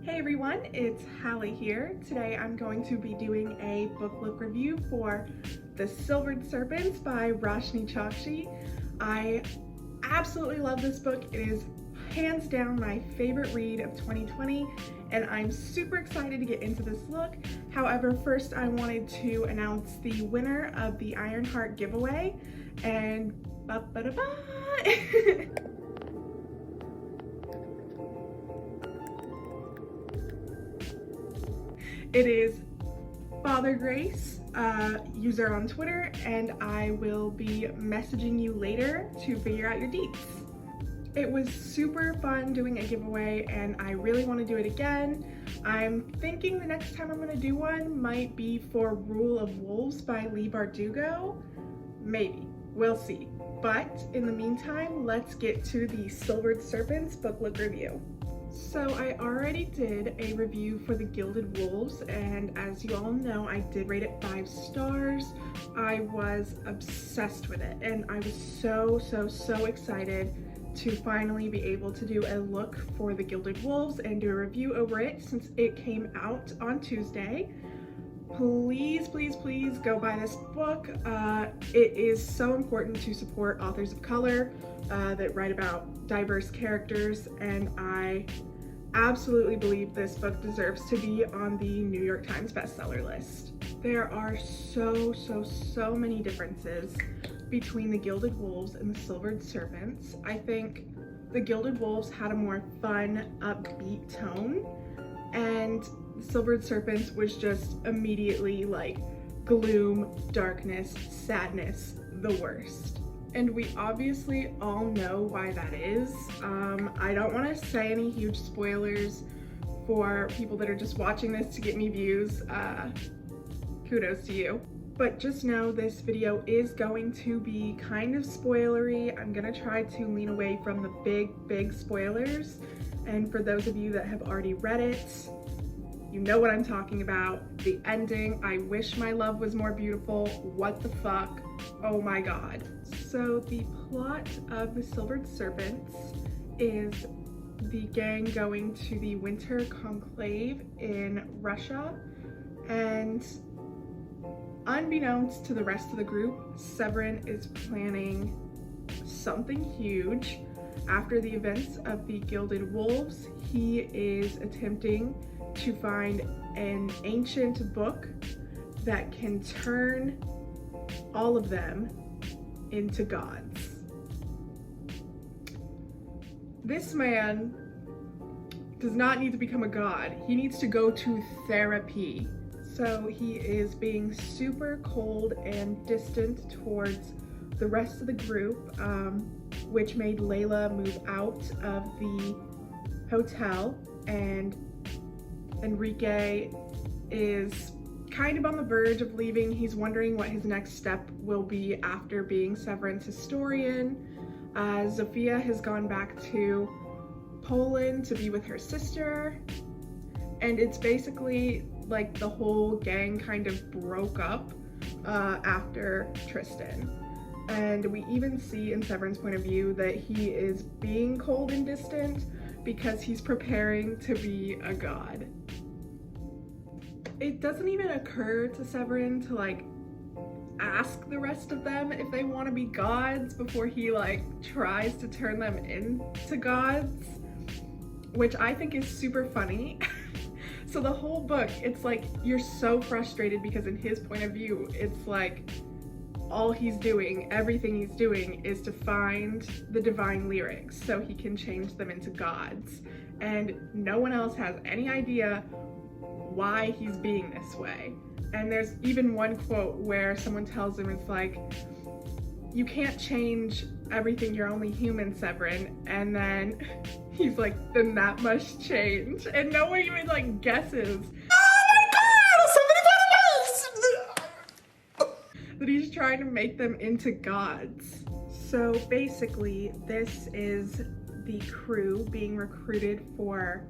Hey everyone, it's Hallie here. Today I'm going to be doing a book look review for The Silvered Serpents by Roshni Chokshi. I absolutely love this book. It is hands down my favorite read of 2020 and I'm super excited to get into this look. However, first I wanted to announce the winner of the Ironheart giveaway and It is Father Grace, user on Twitter, and I will be messaging you later to figure out your deets. It was super fun doing a giveaway and I really want to do it again. I'm thinking the next time I'm going to do one might be for Rule of Wolves by Leigh Bardugo. Maybe. We'll see. But in the meantime, let's get to the Silvered Serpents book look review. So I already did a review for The Gilded Wolves, and as you all know, I did rate it 5 stars. I was obsessed with it, and I was so excited to finally be able to do a look for The Gilded Wolves and do a review over it since it came out on Tuesday. Please go buy this book. It is so important to support authors of color that write about diverse characters, and I absolutely believe this book deserves to be on the New York Times bestseller list. There are so many differences between The Gilded Wolves and The Silvered Serpents. I think The Gilded Wolves had a more fun, upbeat tone, and The Silvered Serpents was just immediately like gloom, darkness, sadness, the worst. And we obviously all know why that is. I don't want to say any huge spoilers for people that are just watching this to get me views. Kudos to you. But just know this video is going to be kind of spoilery. I'm gonna try to lean away from the big spoilers. And for those of you that have already read it, you know what I'm talking about. The ending, I wish my love was more beautiful. What the fuck? Oh my god. So the plot of The Silvered Serpents is the gang going to the Winter Conclave in Russia, and unbeknownst to the rest of the group, Severin is planning something huge. After the events of The Gilded Wolves, he is attempting to find an ancient book that can turn all of them into gods. This man does not need to become a god. He needs to go to therapy. So he is being super cold and distant towards the rest of the group, which made Layla move out of the hotel, and Enrique is kind of on the verge of leaving. He's wondering what his next step will be after being Severin's historian. Sofia has gone back to Poland to be with her sister, and it's basically like the whole gang kind of broke up after Tristan. And we even see in Severin's point of view that he is being cold and distant because he's preparing to be a god. It doesn't even occur to Severin to like ask the rest of them if they want to be gods before he like tries to turn them into gods, which I think is super funny. So the whole book, it's like you're so frustrated because in his point of view, it's like all he's doing, everything he's doing is to find the divine lyrics so he can change them into gods. And no one else has any idea why he's being this way. And there's even one quote where someone tells him, it's like, you can't change everything, you're only human, Severin. And then he's like, then that must change. And no one even like guesses. Oh my god, that he's trying to make them into gods. So basically, this is the crew being recruited for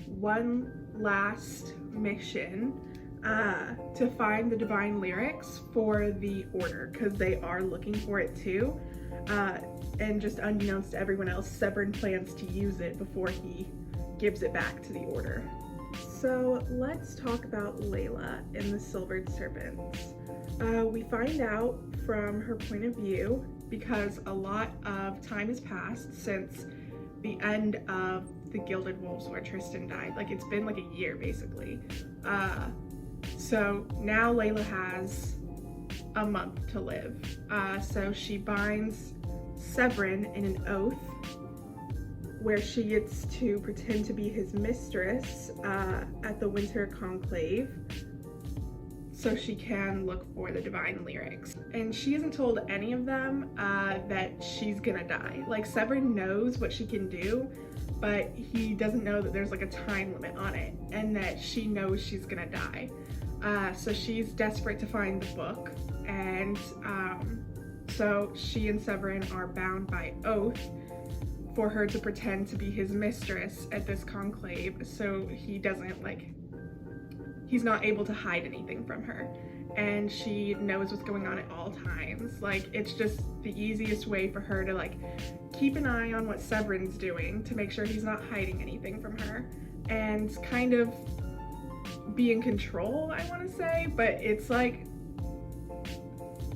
one last mission to find the divine lyrics for the order, because they are looking for it too. And just unbeknownst to everyone else, Severin plans to use it before he gives it back to the order. So let's talk about Layla in the Silvered Serpents. We find out from her point of view because a lot of time has passed since the end of the Gilded Wolves where Tristan died. Like, it's been like a year basically. So now Layla has a month to live. So she binds Severin in an oath where she gets to pretend to be his mistress at the Winter Conclave so she can look for the divine lyrics. And she hasn't told any of them that she's gonna die. Like, Severin knows what she can do, but he doesn't know that there's like a time limit on it and that she knows she's gonna die. So she's desperate to find the book, and so she and Severin are bound by oath for her to pretend to be his mistress at this conclave so he doesn't he's not able to hide anything from her, and she knows what's going on at all times. Like, it's just the easiest way for her to keep an eye on what Severin's doing to make sure he's not hiding anything from her and kind of be in control, I want to say. But it's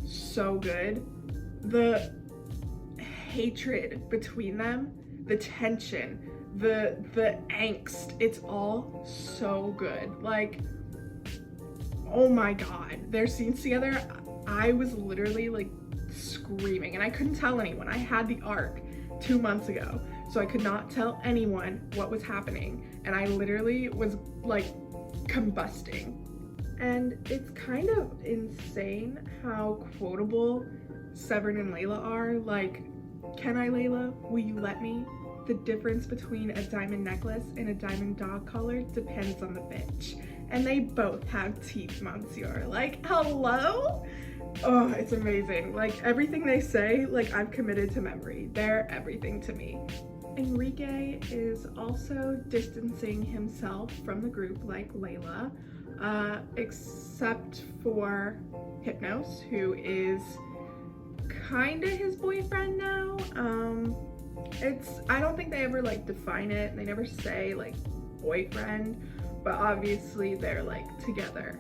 so good. The hatred between them, the tension, the angst, it's all so good. Like, oh my god, their scenes together, I was literally screaming, and I couldn't tell anyone. I had the arc 2 months ago, so I could not tell anyone what was happening, and I literally was combusting. And it's kind of insane how quotable Severin and Layla are. Like, can I, Layla? Will you let me? The difference between a diamond necklace and a diamond dog collar depends on the bitch. And they both have teeth, monsieur. Like, hello? Oh, it's amazing. Like, everything they say, I've committed to memory. They're everything to me. Enrique is also distancing himself from the group like Layla, except for Hypnos, who is kinda his boyfriend now. I don't think they ever define it. They never say boyfriend, but obviously they're together.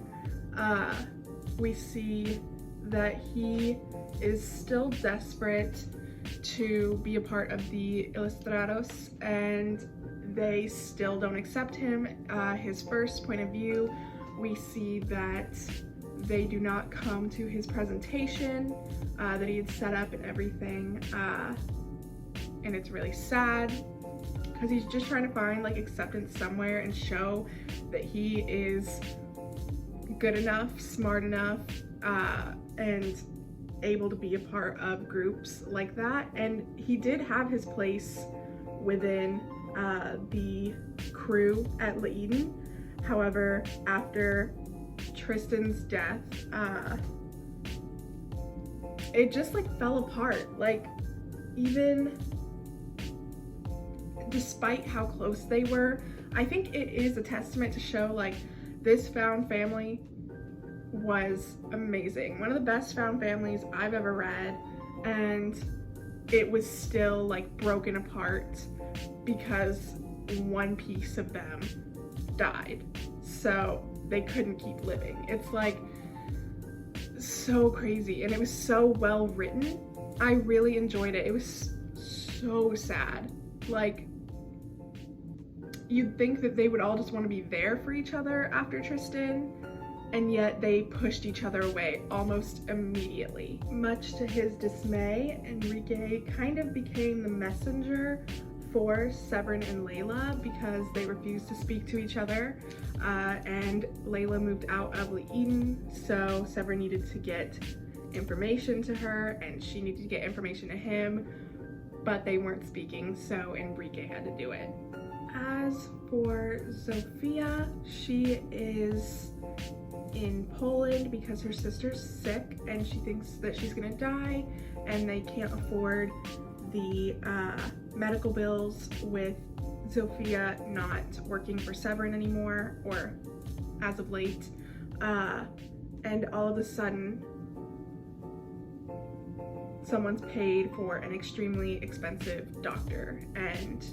We see that he is still desperate to be a part of the Ilustrados, and they still don't accept him. His first point of view, we see that they do not come to his presentation that he had set up and everything, and it's really sad because he's just trying to find acceptance somewhere and show that he is good enough, smart enough, and able to be a part of groups like that. And he did have his place within the crew at Layla. However, after Tristan's death, it just fell apart. Even despite how close they were, I think it is a testament to show this found family was amazing. One of the best found families I've ever read, and it was still broken apart because one piece of them died, so they couldn't keep living. It's so crazy, and it was so well written. I really enjoyed it. It was so sad. You'd think that they would all just want to be there for each other after Tristan, and yet they pushed each other away almost immediately. Much to his dismay, Enrique kind of became the messenger for Severin and Layla because they refused to speak to each other, and Layla moved out of Layla, so Severin needed to get information to her and she needed to get information to him, but they weren't speaking, so Enrique had to do it. As for Sofia, she is in Poland because her sister's sick and she thinks that she's gonna die, and they can't afford the medical bills with Sofia not working for Severin anymore, or as of late, and all of a sudden someone's paid for an extremely expensive doctor, and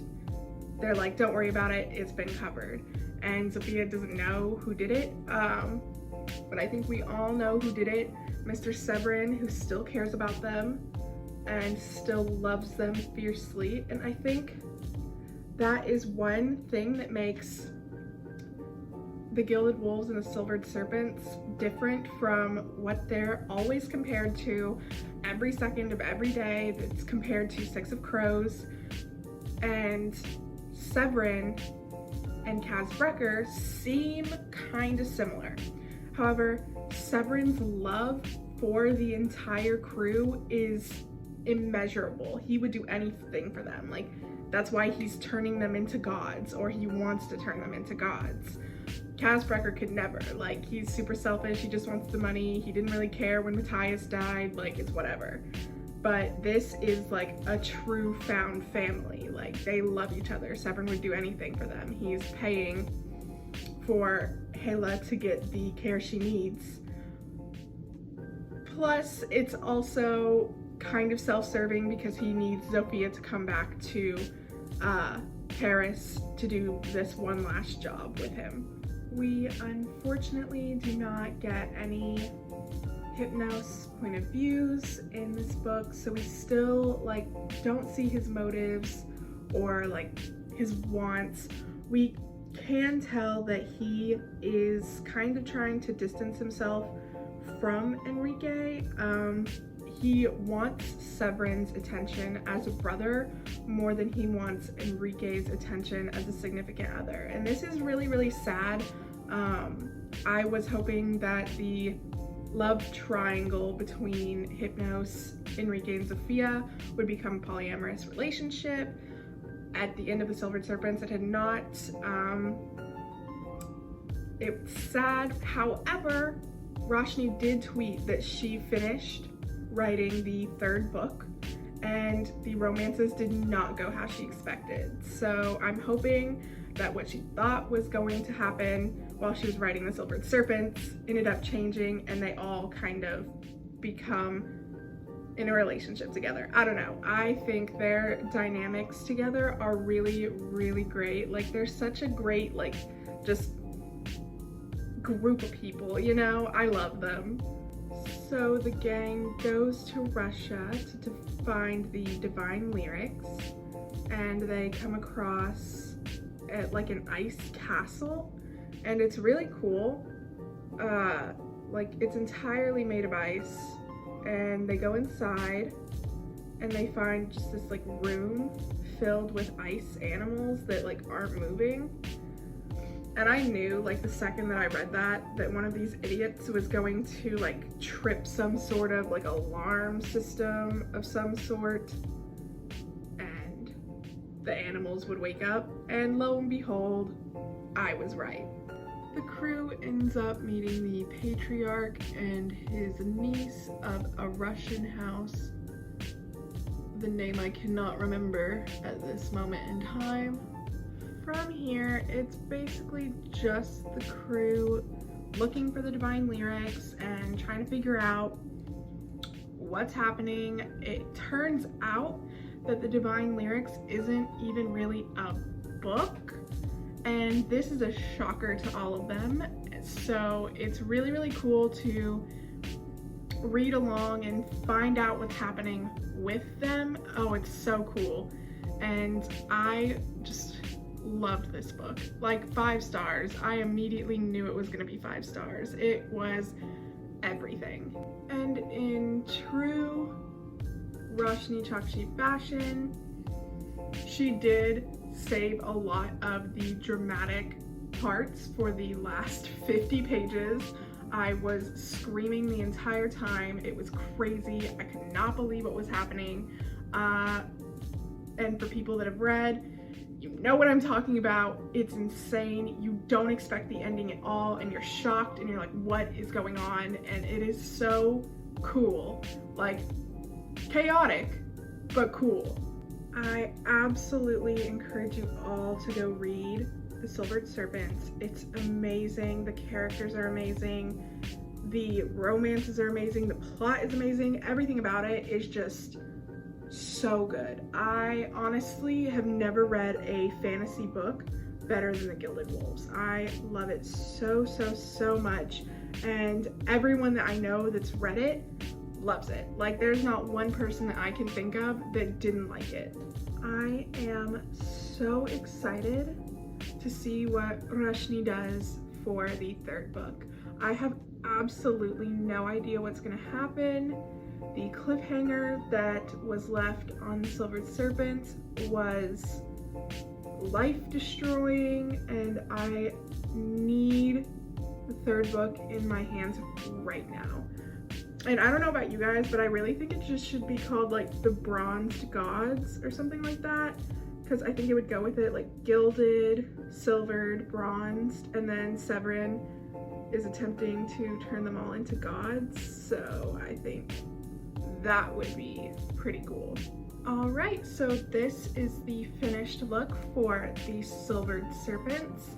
they're like, don't worry about it, it's been covered. and Sofia doesn't know who did it. But I think we all know who did it. Mr. Severin, who still cares about them and still loves them fiercely. And I think that is one thing that makes the Gilded Wolves and the Silvered Serpents different from what they're always compared to every second of every day. That's compared to Six of Crows. And Severin and Kazbrecker seem kind of similar. However, Severin's love for the entire crew is immeasurable. He would do anything for them. Like, that's why he's turning them into gods, or he wants to turn them into gods. Kazbrecker could never. Like, he's super selfish, he just wants the money, he didn't really care when Matthias died, like, it's whatever. But this is like a true found family. Like, they love each other. Severin would do anything for them. He's paying for Layla to get the care she needs. Plus, it's also kind of self-serving because he needs Sofia to come back to Paris to do this one last job with him. We unfortunately do not get any Hypnos point of views in this book, so we still like don't see his motives or like his wants. We can tell that he is kind of trying to distance himself from Enrique. He wants Severin's attention as a brother more than he wants Enrique's attention as a significant other. And this is really, really sad. I was hoping that the love triangle between Hypnos, Enrique, and Sofia would become a polyamorous relationship. At the end of the Silvered Serpents, it had not. It's sad. However, Roshni did tweet that she finished writing the third book and the romances did not go how she expected. So I'm hoping that what she thought was going to happen while she was writing the Silvered Serpents ended up changing and they all kind of become in a relationship together. I don't know. I think their dynamics together are really, really great. Like, they're such a great, like, just group of people, you know? I love them. So the gang goes to Russia to find the divine lyrics, and they come across like an ice castle, and it's really cool. Like, it's entirely made of ice, and they go inside and they find just this like room filled with ice animals that like aren't moving. And I knew, like, the second that I read that one of these idiots was going to like trip some sort of like alarm system of some sort and the animals would wake up, and lo and behold, I was right. The crew ends up meeting the patriarch and his niece of a Russian house. The name I cannot remember at this moment in time. From here, it's basically just the crew looking for the divine lyrics and trying to figure out what's happening. It turns out that the divine lyrics isn't even really a book, and this is a shocker to all of them. So it's really, really cool to read along and find out what's happening with them. Oh, it's so cool. And I just loved this book. Like, 5 stars. I immediately knew it was gonna be 5 stars. It was everything. And in true Roshni Chakshi fashion, she did save a lot of the dramatic parts for the last 50 pages. I was screaming the entire time. It was crazy. I could not believe what was happening. And for people that have read, you know what I'm talking about. It's insane. You don't expect the ending at all, and you're shocked, and you're like, what is going on? And it is so cool. Like, chaotic, but cool. I absolutely encourage you all to go read The Silvered Serpents. It's amazing. The characters are amazing. The romances are amazing. The plot is amazing. Everything about it is just so good. I honestly have never read a fantasy book better than the Gilded Wolves. I love it so, so, so much. And everyone that I know that's read it loves it. Like, there's not one person that I can think of that didn't like it. I am so excited to see what Roshni does for the third book. I have absolutely no idea what's gonna happen. The cliffhanger that was left on the Silvered Serpents was life-destroying, and I need the third book in my hands right now. And I don't know about you guys, but I really think it just should be called like the Bronzed Gods or something like that, because I think it would go with it, like gilded, silvered, bronzed, and then Severin is attempting to turn them all into gods, so I think that would be pretty cool. All right, so this is the finished look for the Silvered Serpents.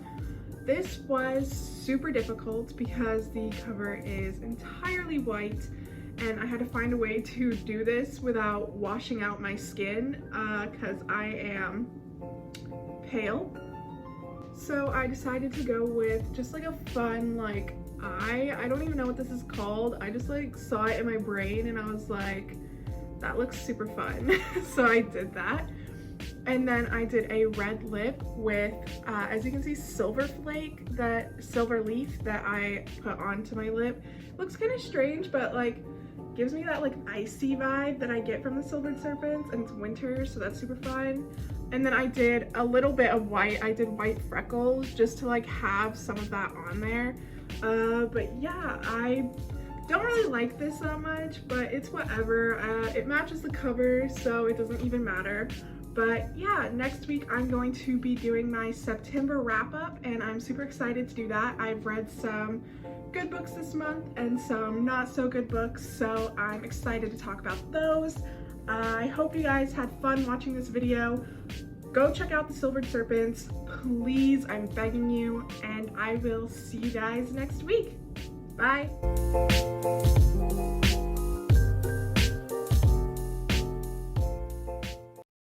This was super difficult because the cover is entirely white, and I had to find a way to do this without washing out my skin because I am pale. So I decided to go with just like a fun like eye. I don't even know what this is called. I just like saw it in my brain and I was like, that looks super fun. So I did that. And then I did a red lip with, as you can see, silver leaf that I put onto my lip. Looks kind of strange, but like gives me that like icy vibe that I get from the Silvered Serpents, and it's winter, so that's super fun. And then I did a little bit of white. I did white freckles just to like have some of that on there. But yeah, I don't really like this that much, but it's whatever. It matches the cover, so it doesn't even matter. But yeah, next week I'm going to be doing my September wrap up, and I'm super excited to do that. I've read some good books this month and some not so good books, so I'm excited to talk about those. I hope you guys had fun watching this video. Go check out the Silvered Serpents, please, I'm begging you, and I will see you guys next week. Bye.